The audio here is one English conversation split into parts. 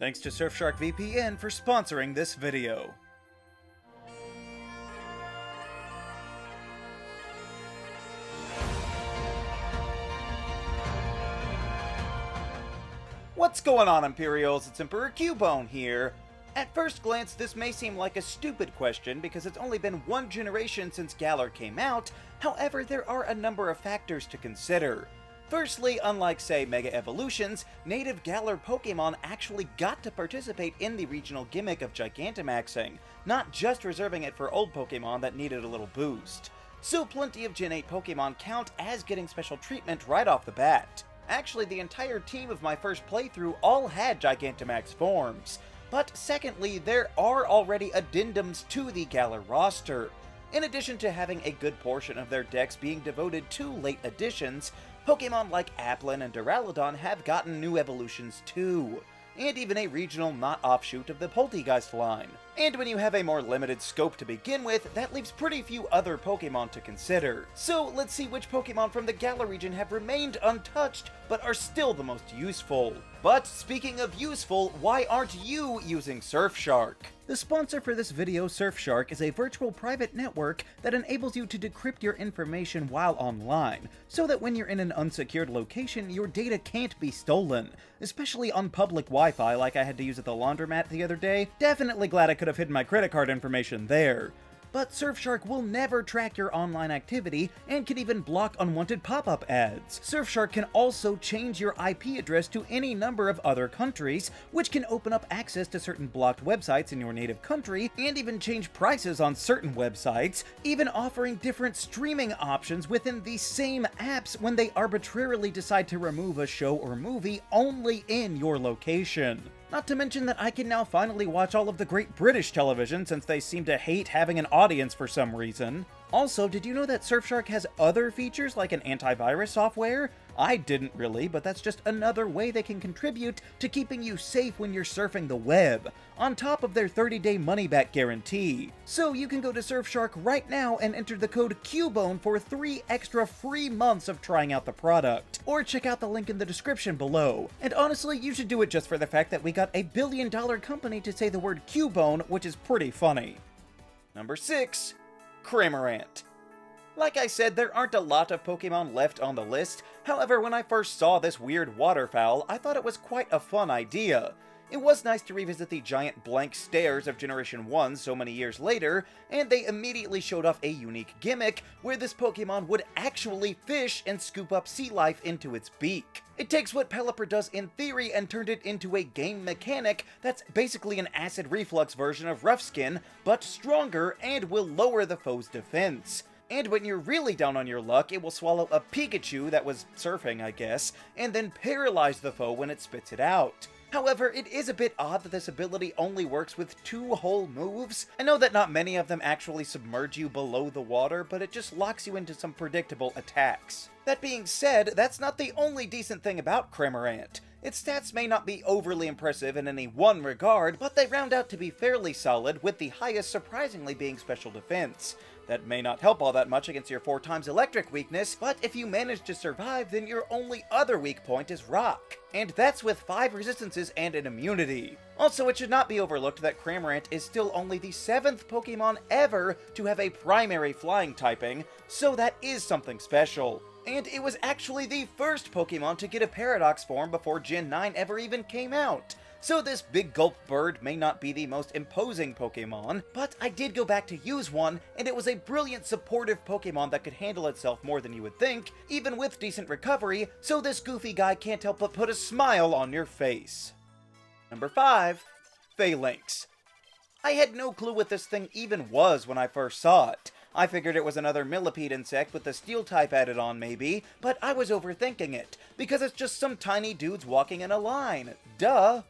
Thanks to Surfshark VPN for sponsoring this video. What's going on, Imperials? It's Emperor Cubone here. At first glance, this may seem like a stupid question because it's only been one generation since Galar came out. However, there are a number of factors to consider. Firstly, unlike, say, Mega Evolutions, native Galar Pokémon actually got to participate in the regional gimmick of Gigantamaxing, not just reserving it for old Pokémon that needed a little boost. So plenty of Gen 8 Pokémon count as getting special treatment right off the bat. Actually, the entire team of my first playthrough all had Gigantamax forms. But secondly, there are already addendums to the Galar roster. In addition to having a good portion of their decks being devoted to late additions, Pokémon like Applin and Duraludon have gotten new evolutions too, and even a regional not offshoot of the Poltegeist line. And when you have a more limited scope to begin with, that leaves pretty few other Pokémon to consider. So let's see which Pokémon from the Galar region have remained untouched, but are still the most useful. But speaking of useful, why aren't you using Surfshark? The sponsor for this video, Surfshark, is a virtual private network that enables you to decrypt your information while online, so that when you're in an unsecured location, your data can't be stolen. Especially on public Wi-Fi like I had to use at the laundromat the other day. Definitely glad I could have hidden my credit card information there. But Surfshark will never track your online activity and can even block unwanted pop-up ads. Surfshark can also change your IP address to any number of other countries, which can open up access to certain blocked websites in your native country, and even change prices on certain websites, even offering different streaming options within the same apps when they arbitrarily decide to remove a show or movie only in your location. Not to mention that I can now finally watch all of the great British television since they seem to hate having an audience for some reason. Also, did you know that Surfshark has other features like an antivirus software? I didn't really, but that's just another way they can contribute to keeping you safe when you're surfing the web, on top of their 30-day money-back guarantee. So you can go to Surfshark right now and enter the code CUBONE for 3 extra free months of trying out the product. Or check out the link in the description below. And honestly, you should do it just for the fact that we got a billion-dollar company to say the word CUBONE, which is pretty funny. Number 6. Cramorant. Like I said, there aren't a lot of Pokemon left on the list. However, when I first saw this weird waterfowl, I thought it was quite a fun idea. It was nice to revisit the giant blank stares of Generation 1 so many years later, and they immediately showed off a unique gimmick where this Pokemon would actually fish and scoop up sea life into its beak. It takes what Pelipper does in theory and turned it into a game mechanic that's basically an acid reflux version of Rough Skin, but stronger and will lower the foe's defense. And when you're really down on your luck, it will swallow a Pikachu that was surfing, I guess, and then paralyze the foe when it spits it out. However, it is a bit odd that this ability only works with 2 whole moves. I know that not many of them actually submerge you below the water, but it just locks you into some predictable attacks. That being said, that's not the only decent thing about Cramorant. Its stats may not be overly impressive in any one regard, but they round out to be fairly solid, with the highest surprisingly being special defense. That may not help all that much against your 4x electric weakness, but if you manage to survive, then your only other weak point is rock. And that's with 5 resistances and an immunity. Also, it should not be overlooked that Cramorant is still only the 7th Pokemon ever to have a primary flying typing, so that is something special. And it was actually the first Pokemon to get a Paradox form before Gen 9 ever even came out. So this big gulp bird may not be the most imposing Pokemon, but I did go back to use one, and it was a brilliant supportive Pokemon that could handle itself more than you would think, even with decent recovery, so this goofy guy can't help but put a smile on your face. Number 5. Phalanx. I had no clue what this thing even was when I first saw it. I figured it was another millipede insect with the steel type added on maybe, but I was overthinking it, because it's just some tiny dudes walking in a line. Duh!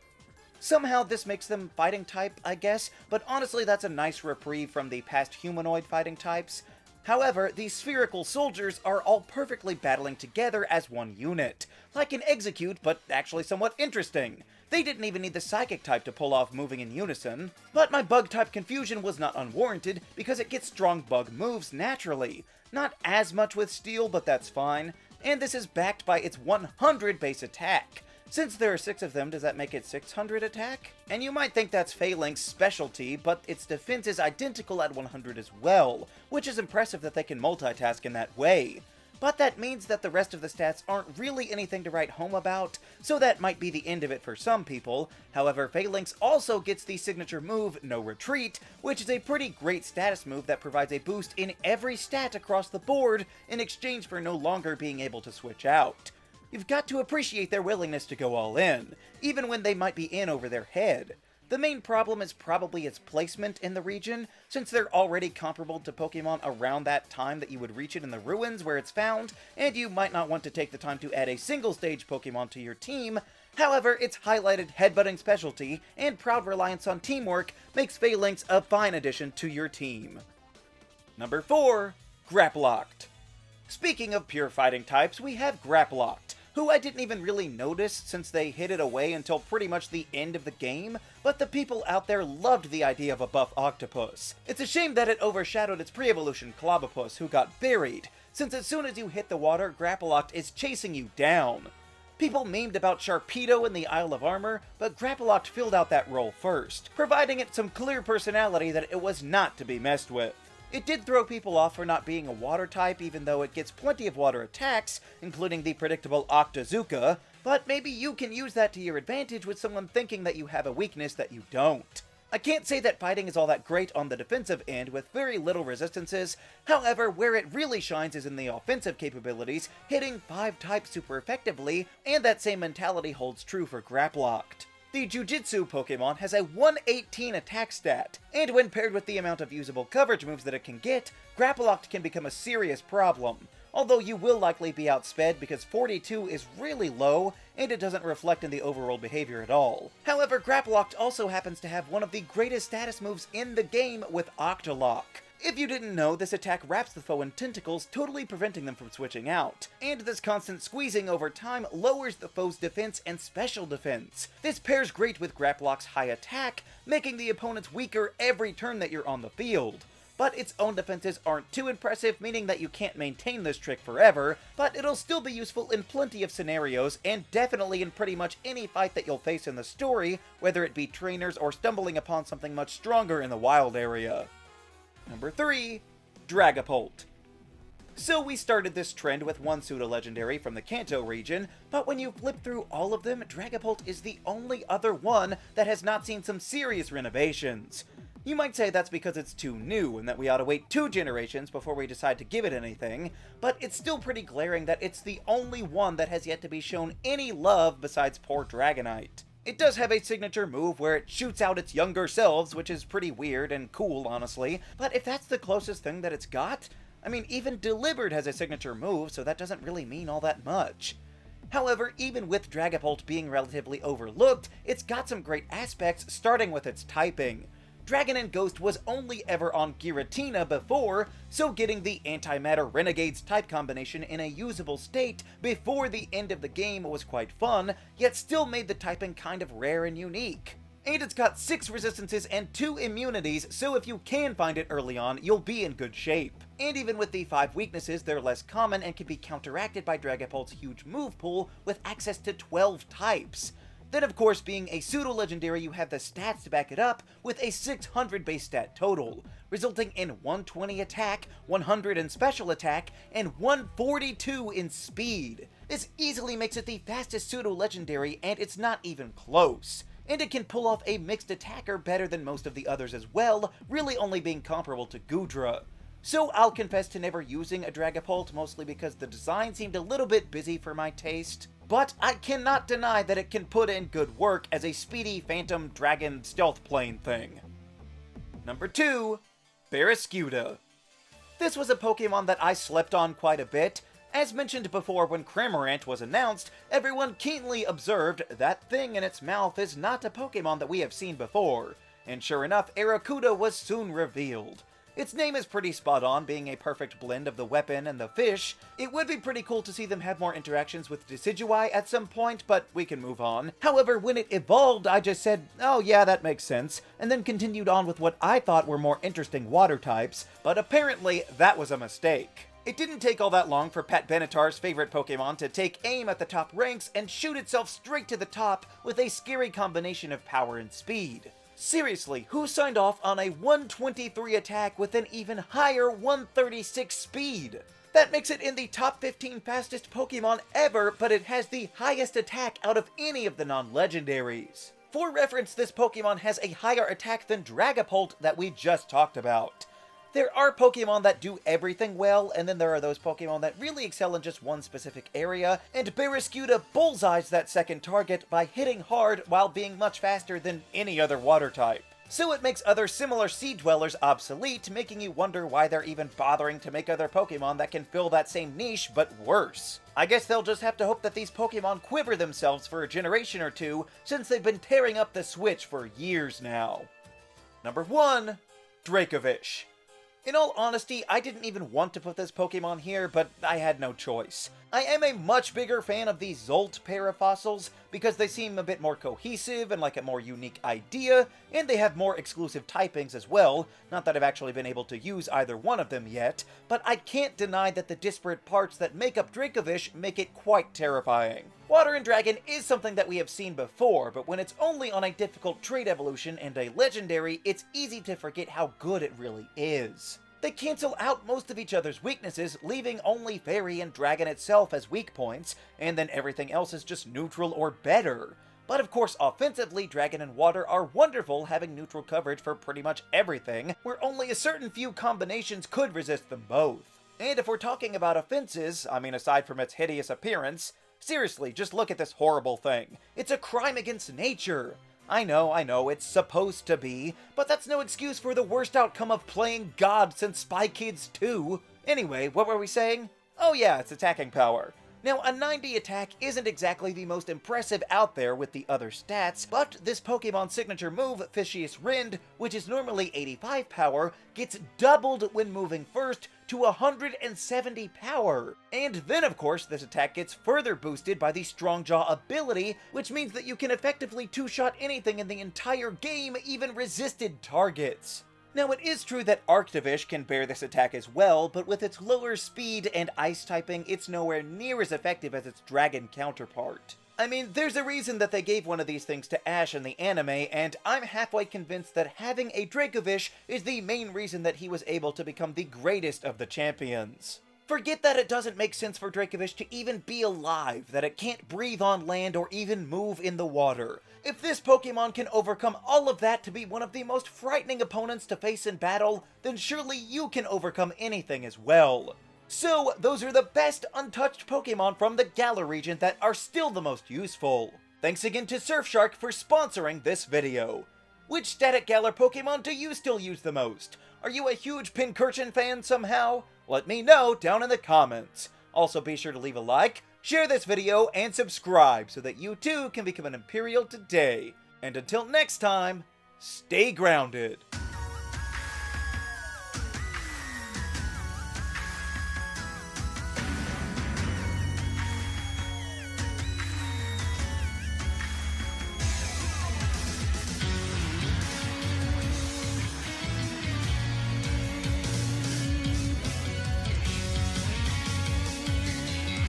Somehow this makes them fighting type, I guess, but honestly that's a nice reprieve from the past humanoid fighting types. However, these spherical soldiers are all perfectly battling together as one unit. Like an Execute, but actually somewhat interesting. They didn't even need the Psychic type to pull off moving in unison. But my Bug type confusion was not unwarranted, because it gets strong Bug moves naturally. Not as much with Steel, but that's fine. And this is backed by its 100 base attack. Since there are 6 of them, does that make it 600 attack? And you might think that's Phalanx's specialty, but its defense is identical at 100 as well, which is impressive that they can multitask in that way. But that means that the rest of the stats aren't really anything to write home about, so that might be the end of it for some people. However, Phalanx also gets the signature move, No Retreat, which is a pretty great status move that provides a boost in every stat across the board in exchange for no longer being able to switch out. You've got to appreciate their willingness to go all in, even when they might be in over their head. The main problem is probably its placement in the region, since they're already comparable to Pokemon around that time that you would reach it in the ruins where it's found, and you might not want to take the time to add a single stage Pokemon to your team. However, its highlighted headbutting specialty and proud reliance on teamwork makes Phalanx a fine addition to your team. Number 4. Grapploct. Speaking of pure fighting types, we have Grapploct, who I didn't even really notice since they hid it away until pretty much the end of the game, but the people out there loved the idea of a buff octopus. It's a shame that it overshadowed its pre-evolution Clobopus, who got buried, since as soon as you hit the water, Grapploct is chasing you down. People memed about Sharpedo in the Isle of Armor, but Grapploct filled out that role first, providing it some clear personality that it was not to be messed with. It did throw people off for not being a water type, even though it gets plenty of water attacks, including the predictable Octazooka, but maybe you can use that to your advantage with someone thinking that you have a weakness that you don't. I can't say that fighting is all that great on the defensive end with very little resistances, however, where it really shines is in the offensive capabilities, hitting 5 types super effectively, and that same mentality holds true for Grapploct. The Jujitsu Pokemon has a 118 attack stat, and when paired with the amount of usable coverage moves that it can get, Grapploct can become a serious problem. Although you will likely be outsped because 42 is really low, and it doesn't reflect in the overall behavior at all. However, Grapploct also happens to have one of the greatest status moves in the game with Octalock. If you didn't know, this attack wraps the foe in tentacles, totally preventing them from switching out. And this constant squeezing over time lowers the foe's defense and special defense. This pairs great with Grapplockt's high attack, making the opponents weaker every turn that you're on the field. But its own defenses aren't too impressive, meaning that you can't maintain this trick forever, but it'll still be useful in plenty of scenarios, and definitely in pretty much any fight that you'll face in the story, whether it be trainers or stumbling upon something much stronger in the wild area. Number 3. Dragapult. So we started this trend with one pseudo-legendary from the Kanto region, but when you flip through all of them, Dragapult is the only other one that has not seen some serious renovations. You might say that's because it's too new and that we ought to wait 2 generations before we decide to give it anything, but it's still pretty glaring that it's the only one that has yet to be shown any love besides poor Dragonite. It does have a signature move where it shoots out its younger selves, which is pretty weird and cool, honestly, but if that's the closest thing that it's got, I mean, even Delivered has a signature move, so that doesn't really mean all that much. However, even with Dragapult being relatively overlooked, it's got some great aspects, starting with its typing. Dragon and Ghost was only ever on Giratina before, so getting the Antimatter Renegades type combination in a usable state before the end of the game was quite fun, yet still made the typing kind of rare and unique. And it's got 6 resistances and 2 immunities, so if you can find it early on, you'll be in good shape. And even with the 5 weaknesses, they're less common and can be counteracted by Dragapult's huge move pool with access to 12 types. Then of course, being a pseudo-legendary, you have the stats to back it up with a 600 base stat total, resulting in 120 attack, 100 in special attack, and 142 in speed. This easily makes it the fastest pseudo-legendary, and it's not even close. And it can pull off a mixed attacker better than most of the others as well, really only being comparable to Goodra. So I'll confess to never using a Dragapult, mostly because the design seemed a little bit busy for my taste. But I cannot deny that it can put in good work as a speedy phantom dragon stealth plane thing. Number 2. Barraskewda. This was a Pokemon that I slept on quite a bit. As mentioned before, when Cramorant was announced, everyone keenly observed that thing in its mouth is not a Pokemon that we have seen before. And sure enough, Arrokuda was soon revealed. Its name is pretty spot on, being a perfect blend of the weapon and the fish. It would be pretty cool to see them have more interactions with Decidueye at some point, but we can move on. However, when it evolved, I just said, oh yeah, that makes sense, and then continued on with what I thought were more interesting water types, but apparently that was a mistake. It didn't take all that long for Pat Benatar's favorite Pokemon to take aim at the top ranks and shoot itself straight to the top with a scary combination of power and speed. Seriously, who signed off on a 123 attack with an even higher 136 speed? That makes it in the top 15 fastest Pokemon ever, but it has the highest attack out of any of the non-legendaries. For reference, this Pokemon has a higher attack than Dragapult that we just talked about. There are Pokemon that do everything well, and then there are those Pokemon that really excel in just one specific area, and Barraskewda bullseyes that second target by hitting hard while being much faster than any other water type. So it makes other similar Sea Dwellers obsolete, making you wonder why they're even bothering to make other Pokemon that can fill that same niche, but worse. I guess they'll just have to hope that these Pokemon quiver themselves for a generation or two, since they've been tearing up the Switch for years now. Number 1. Dracovish. In all honesty, I didn't even want to put this Pokemon here, but I had no choice. I am a much bigger fan of the Zolt parafossils because they seem a bit more cohesive and like a more unique idea, and they have more exclusive typings as well. Not that I've actually been able to use either one of them yet, but I can't deny that the disparate parts that make up Dracovish make it quite terrifying. Water and Dragon is something that we have seen before, but when it's only on a difficult trait evolution and a legendary, it's easy to forget how good it really is. They cancel out most of each other's weaknesses, leaving only Fairy and Dragon itself as weak points, and then everything else is just neutral or better. But of course, offensively, Dragon and Water are wonderful, having neutral coverage for pretty much everything, where only a certain few combinations could resist them both. And if we're talking about offenses, I mean aside from its hideous appearance, seriously, just look at this horrible thing. It's a crime against nature. I know, it's supposed to be, but that's no excuse for the worst outcome of playing God since Spy Kids 2. Anyway, what were we saying? Oh yeah, its attacking power. Now, a 90 attack isn't exactly the most impressive out there with the other stats, but this Pokemon's signature move, Fishious Rend, which is normally 85 power, gets doubled when moving first to 170 power. And then, of course, this attack gets further boosted by the Strong Jaw ability, which means that you can effectively two-shot anything in the entire game, even resisted targets. Now, it is true that Arctovish can bear this attack as well, but with its lower speed and ice typing, it's nowhere near as effective as its dragon counterpart. I mean, there's a reason that they gave one of these things to Ash in the anime, and I'm halfway convinced that having a Dracovish is the main reason that he was able to become the greatest of the champions. Forget that it doesn't make sense for Dracovish to even be alive, that it can't breathe on land or even move in the water. If this Pokemon can overcome all of that to be one of the most frightening opponents to face in battle, then surely you can overcome anything as well. So, those are the best untouched Pokemon from the Galar region that are still the most useful. Thanks again to Surfshark for sponsoring this video. Which static Galar Pokemon do you still use the most? Are you a huge Pincurchin fan somehow? Let me know down in the comments. Also be sure to leave a like, share this video, and subscribe so that you too can become an Imperial today. And until next time, stay grounded.